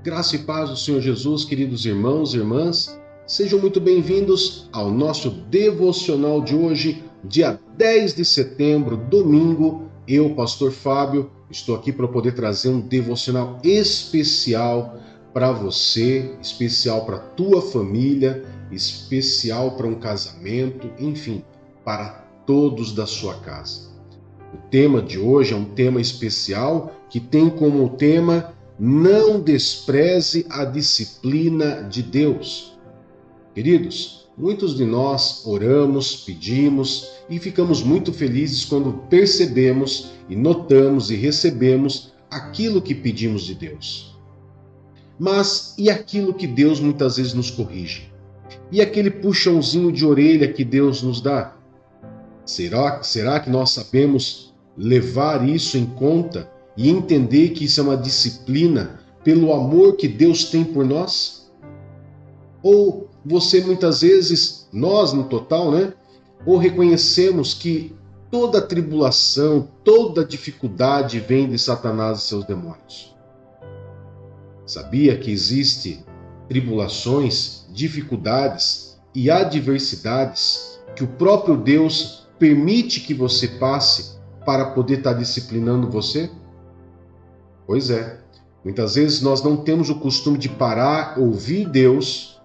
Graça e paz do Senhor Jesus, queridos irmãos e irmãs, sejam muito bem-vindos ao nosso devocional de hoje, dia 10 de setembro, domingo. Eu, pastor Fábio, estou aqui para poder trazer um devocional especial para você, especial para a tua família, especial para um casamento, enfim, para todos da sua casa. O tema de hoje é um tema especial que tem como tema: não despreze a disciplina de Deus. Queridos, muitos de nós oramos, pedimos e ficamos muito felizes quando percebemos e notamos e recebemos aquilo que pedimos de Deus. Mas e aquilo que Deus muitas vezes nos corrige? E aquele puxãozinho de orelha que Deus nos dá? Será que nós sabemos levar isso em conta e entender que isso é uma disciplina pelo amor que Deus tem por nós? Ou você muitas vezes, nós no total, ou reconhecemos que toda tribulação, toda dificuldade vem de Satanás e seus demônios? Sabia que existe tribulações, dificuldades e adversidades que o próprio Deus permite que você passe para poder estar disciplinando você? Pois é, muitas vezes nós não temos o costume de parar, ouvir Deus,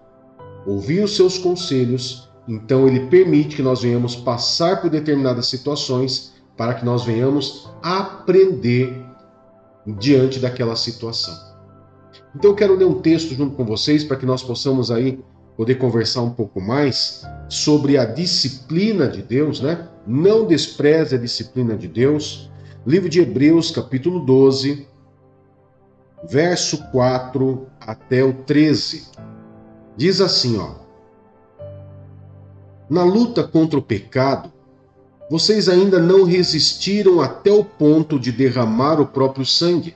ouvir os seus conselhos, então Ele permite que nós venhamos passar por determinadas situações para que nós venhamos aprender diante daquela situação. Então eu quero ler um texto junto com vocês para que nós possamos aí poder conversar um pouco mais sobre a disciplina de Deus, Não despreze a disciplina de Deus. Livro de Hebreus, capítulo 12, verso 4 até o 13. Diz assim, na luta contra o pecado, vocês ainda não resistiram até o ponto de derramar o próprio sangue.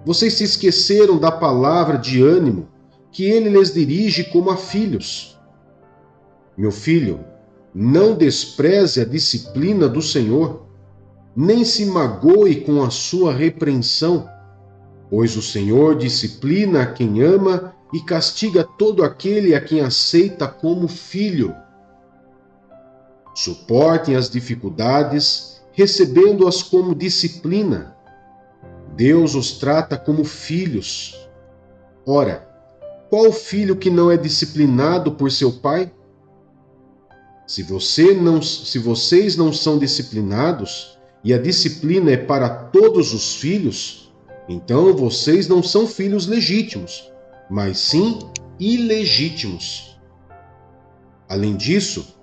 Vocês se esqueceram da palavra de ânimo que ele lhes dirige como a filhos. Meu filho, não despreze a disciplina do Senhor, nem se magoe com a sua repreensão, pois o Senhor disciplina a quem ama e castiga todo aquele a quem aceita como filho. Suportem as dificuldades, recebendo-as como disciplina. Deus os trata como filhos. Ora, qual filho que não é disciplinado por seu pai? Se vocês não são disciplinados, e a disciplina é para todos os filhos, então vocês não são filhos legítimos, mas sim ilegítimos. Além disso,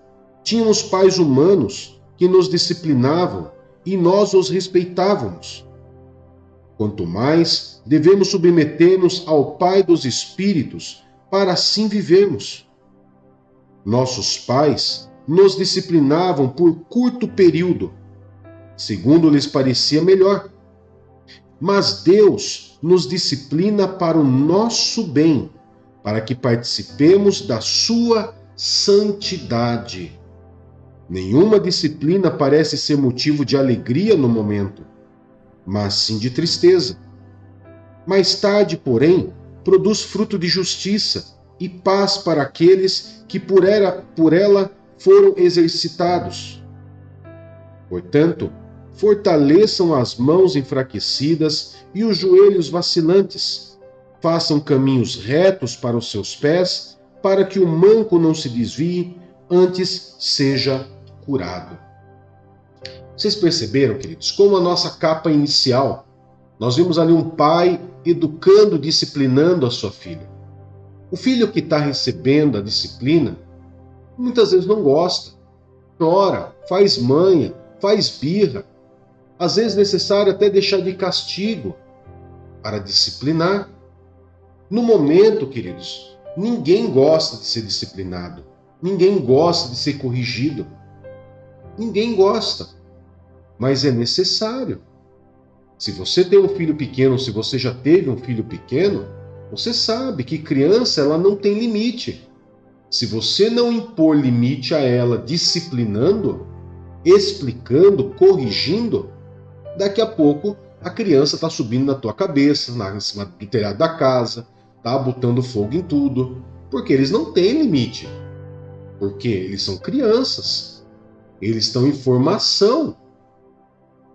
tínhamos pais humanos que nos disciplinavam e nós os respeitávamos. Quanto mais devemos submeter-nos ao Pai dos Espíritos, para assim vivermos. Nossos pais nos disciplinavam por curto período, segundo lhes parecia melhor. Mas Deus nos disciplina para o nosso bem, para que participemos da sua santidade. Nenhuma disciplina parece ser motivo de alegria no momento, mas sim de tristeza. Mais tarde, porém, produz fruto de justiça e paz para aqueles que por ela foram exercitados. Portanto, fortaleçam as mãos enfraquecidas e os joelhos vacilantes. Façam caminhos retos para os seus pés, para que o manco não se desvie, antes seja curado. Vocês perceberam, queridos, como a nossa capa inicial, nós vimos ali um pai educando, disciplinando a sua filha. O filho que está recebendo a disciplina, muitas vezes não gosta, chora, faz manha, faz birra. Às vezes é necessário até deixar de castigo para disciplinar. No momento, queridos, ninguém gosta de ser disciplinado. Ninguém gosta de ser corrigido. Ninguém gosta. Mas é necessário. Se você tem um filho pequeno, se você já teve um filho pequeno, você sabe que criança ela não tem limite. Se você não impor limite a ela, disciplinando, explicando, corrigindo, daqui a pouco a criança está subindo na tua cabeça, em cima do telhado da casa, tá botando fogo em tudo, porque eles não têm limite, porque eles são crianças, eles estão em formação.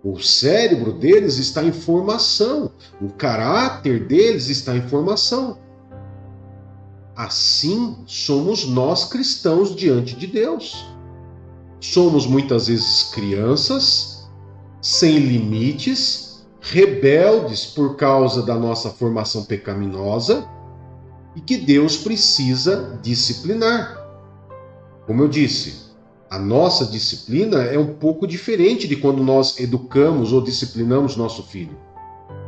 O cérebro deles está em formação, o caráter deles está em formação. Assim somos nós cristãos diante de Deus. Somos muitas vezes crianças, sem limites, rebeldes por causa da nossa formação pecaminosa e que Deus precisa disciplinar. Como eu disse, a nossa disciplina é um pouco diferente de quando nós educamos ou disciplinamos nosso filho.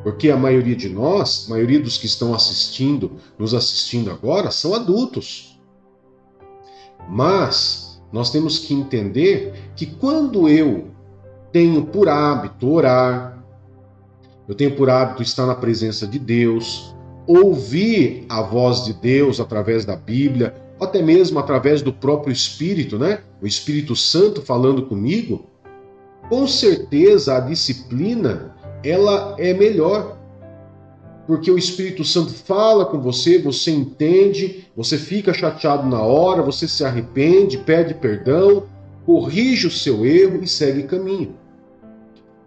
Porque a maioria de nós, a maioria dos que estão nos assistindo agora, são adultos. Mas nós temos que entender que quando eu tenho por hábito orar, eu tenho por hábito estar na presença de Deus, ouvir a voz de Deus através da Bíblia, ou até mesmo através do próprio Espírito, né? O Espírito Santo falando comigo, com certeza a disciplina ela é melhor. Porque o Espírito Santo fala com você, você entende, você fica chateado na hora, você se arrepende, pede perdão, corrige o seu erro e segue caminho.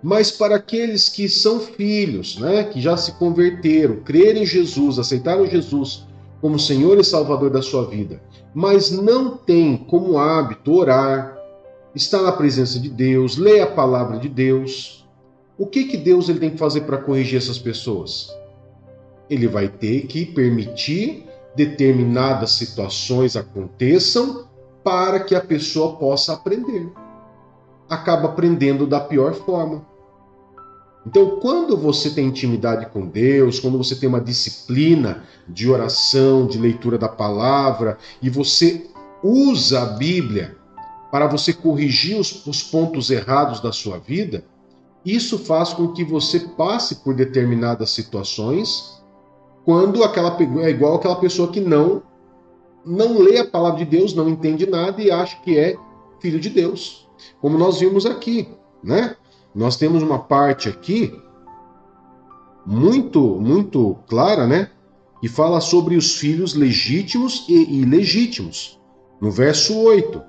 Mas para aqueles que são filhos, né, que já se converteram, creram em Jesus, aceitaram Jesus como Senhor e Salvador da sua vida, mas não têm como hábito orar, estar na presença de Deus, ler a palavra de Deus, o que Deus ele tem que fazer para corrigir essas pessoas? Ele vai ter que permitir determinadas situações aconteçam para que a pessoa possa aprender. Acaba aprendendo da pior forma. Então, quando você tem intimidade com Deus, quando você tem uma disciplina de oração, de leitura da palavra, e você usa a Bíblia para você corrigir os pontos errados da sua vida, isso faz com que você passe por determinadas situações quando é igual aquela pessoa que não lê a palavra de Deus, não entende nada e acha que é filho de Deus. Como nós vimos aqui, né? Nós temos uma parte aqui muito clara, né? Que fala sobre os filhos legítimos e ilegítimos. No verso 8,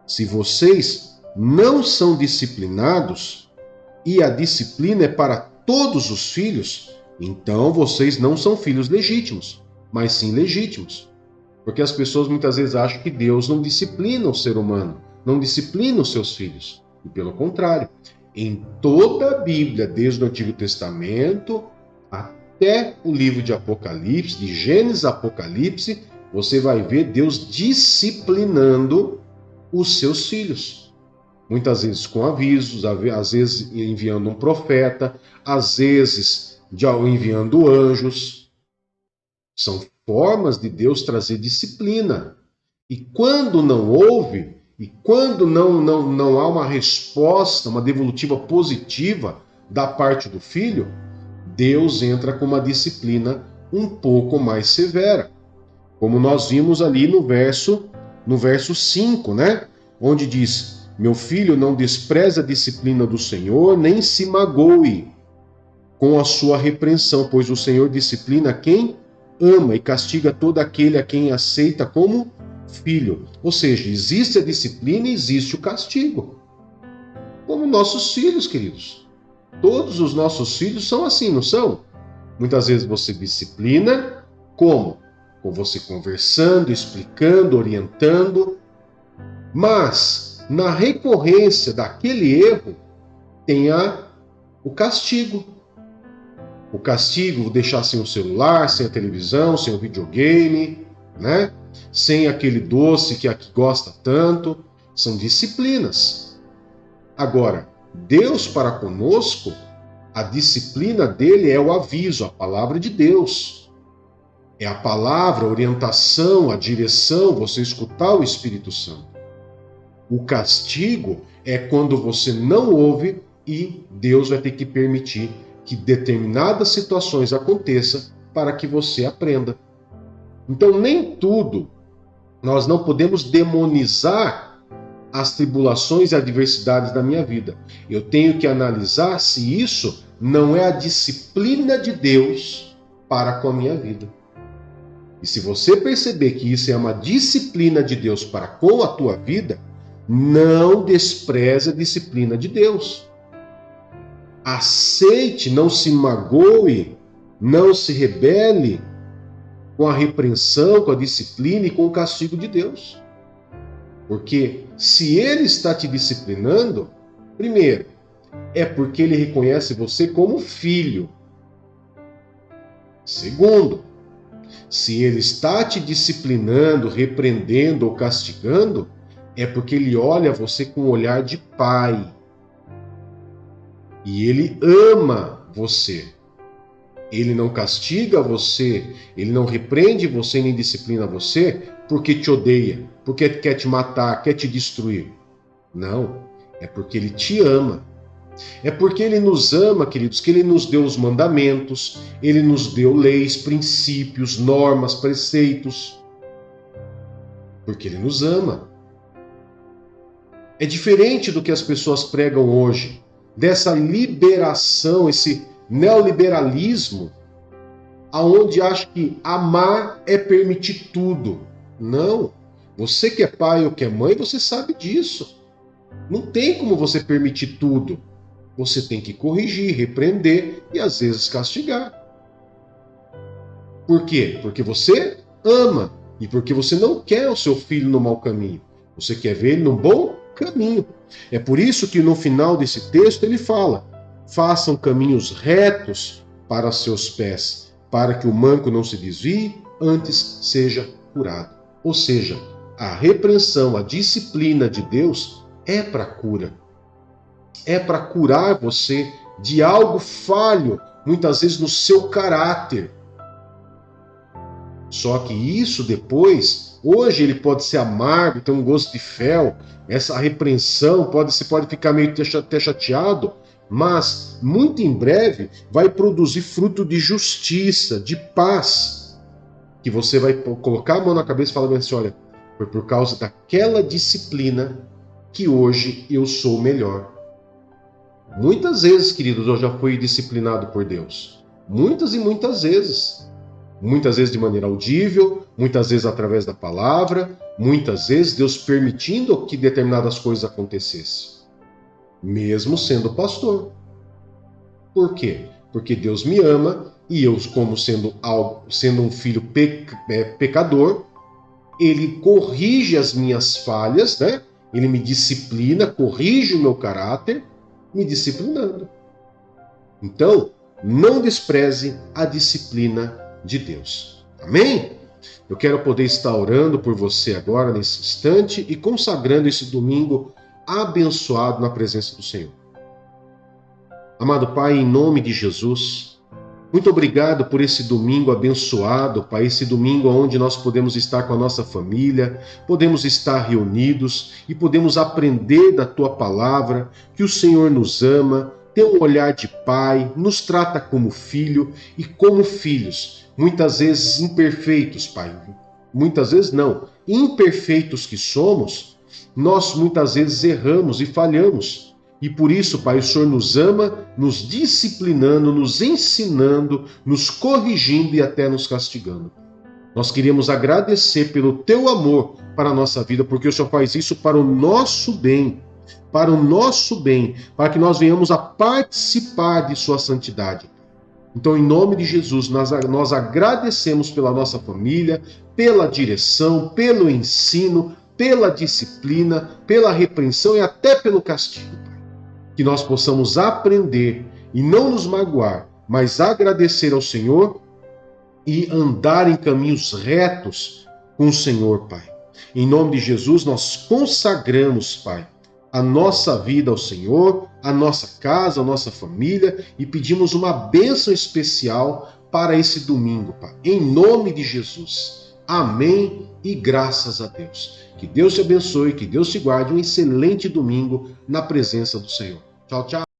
se vocês não são disciplinados e a disciplina é para todos os filhos, então vocês não são filhos legítimos, mas sim legítimos. Porque as pessoas muitas vezes acham que Deus não disciplina o ser humano, não disciplina os seus filhos. E pelo contrário, em toda a Bíblia, desde o Antigo Testamento até o livro de Apocalipse, de Gênesis a Apocalipse, você vai ver Deus disciplinando os seus filhos. Muitas vezes com avisos, às vezes enviando um profeta, às vezes enviando anjos. São formas de Deus trazer disciplina. E quando não houve, e quando não há uma resposta, uma devolutiva positiva da parte do filho, Deus entra com uma disciplina um pouco mais severa. Como nós vimos ali no verso 5, né? Onde diz: meu filho, não despreze a disciplina do Senhor, nem se magoe com a sua repreensão, pois o Senhor disciplina quem ama e castiga todo aquele a quem aceita como filho. Ou seja, existe a disciplina e existe o castigo. Como nossos filhos, queridos. Todos os nossos filhos são assim, não são? Muitas vezes você disciplina, como? Com você conversando, explicando, orientando. Mas, na recorrência daquele erro, tem o castigo. O castigo, deixar sem o celular, sem a televisão, sem o videogame, né? Sem aquele doce que gosta tanto. São disciplinas. Agora, Deus para conosco, a disciplina dele é o aviso, a palavra de Deus. É a palavra, a orientação, a direção, você escutar o Espírito Santo. O castigo é quando você não ouve e Deus vai ter que permitir que determinadas situações aconteçam para que você aprenda. Então, nem tudo, nós não podemos demonizar as tribulações e adversidades da minha vida. Eu tenho que analisar se isso não é a disciplina de Deus para com a minha vida. E se você perceber que isso é uma disciplina de Deus para com a tua vida, não despreze a disciplina de Deus. Aceite, não se magoe, não se rebele com a repreensão, com a disciplina e com o castigo de Deus. Porque se Ele está te disciplinando, primeiro, é porque Ele reconhece você como filho. Segundo, se Ele está te disciplinando, repreendendo ou castigando, é porque Ele olha você com um olhar de pai. E Ele ama você. Ele não castiga você, Ele não repreende você nem disciplina você porque te odeia, porque quer te matar, quer te destruir. Não, é porque Ele te ama. É porque Ele nos ama, queridos, que Ele nos deu os mandamentos, Ele nos deu leis, princípios, normas, preceitos. Porque Ele nos ama. É diferente do que as pessoas pregam hoje, dessa liberação, esse neoliberalismo, aonde acha que amar é permitir tudo. Não. Você que é pai ou que é mãe, você sabe disso. Não tem como você permitir tudo. Você tem que corrigir, repreender e às vezes castigar. Por quê? Porque você ama e porque você não quer o seu filho no mau caminho. Você quer ver ele no bom caminho. É por isso que no final desse texto ele fala: façam caminhos retos para seus pés, para que o manco não se desvie, antes seja curado. Ou seja, a repreensão, a disciplina de Deus é para cura. É para curar você de algo falho, muitas vezes no seu caráter. Só que isso depois, hoje ele pode ser amargo, ter um gosto de fel, essa repreensão, você pode ficar meio até chateado, mas muito em breve vai produzir fruto de justiça, de paz, que você vai colocar a mão na cabeça e falar assim: olha, foi por causa daquela disciplina que hoje eu sou melhor. Muitas vezes, queridos, eu já fui disciplinado por Deus. Muitas e muitas vezes. Muitas vezes de maneira audível, muitas vezes através da palavra, muitas vezes Deus permitindo que determinadas coisas acontecessem. Mesmo sendo pastor. Por quê? Porque Deus me ama e eu, como sendo um filho pecador, Ele corrige as minhas falhas, né? Ele me disciplina, corrige o meu caráter, me disciplinando. Então, não despreze a disciplina de Deus. Amém? Eu quero poder estar orando por você agora, nesse instante, e consagrando esse domingo abençoado na presença do Senhor. Amado Pai, em nome de Jesus, muito obrigado por esse domingo abençoado, Pai, esse domingo onde nós podemos estar com a nossa família, podemos estar reunidos e podemos aprender da Tua palavra, que o Senhor nos ama, tem um olhar de pai, nos trata como filho e como filhos, muitas vezes imperfeitos, Pai. Muitas vezes não, imperfeitos que somos, nós muitas vezes erramos e falhamos. E por isso, Pai, o Senhor nos ama, nos disciplinando, nos ensinando, nos corrigindo e até nos castigando. Nós queríamos agradecer pelo Teu amor para a nossa vida, porque o Senhor faz isso para o nosso bem, para que nós venhamos a participar de Sua santidade. Então, em nome de Jesus, nós agradecemos pela nossa família, pela direção, pelo ensino, pela disciplina, pela repreensão e até pelo castigo. Que nós possamos aprender e não nos magoar, mas agradecer ao Senhor e andar em caminhos retos com o Senhor, Pai. Em nome de Jesus, nós consagramos, Pai, a nossa vida ao Senhor, a nossa casa, a nossa família e pedimos uma bênção especial para esse domingo, Pai. Em nome de Jesus. Amém e graças a Deus. Que Deus te abençoe, que Deus te guarde. Um excelente domingo na presença do Senhor. Tchau, tchau.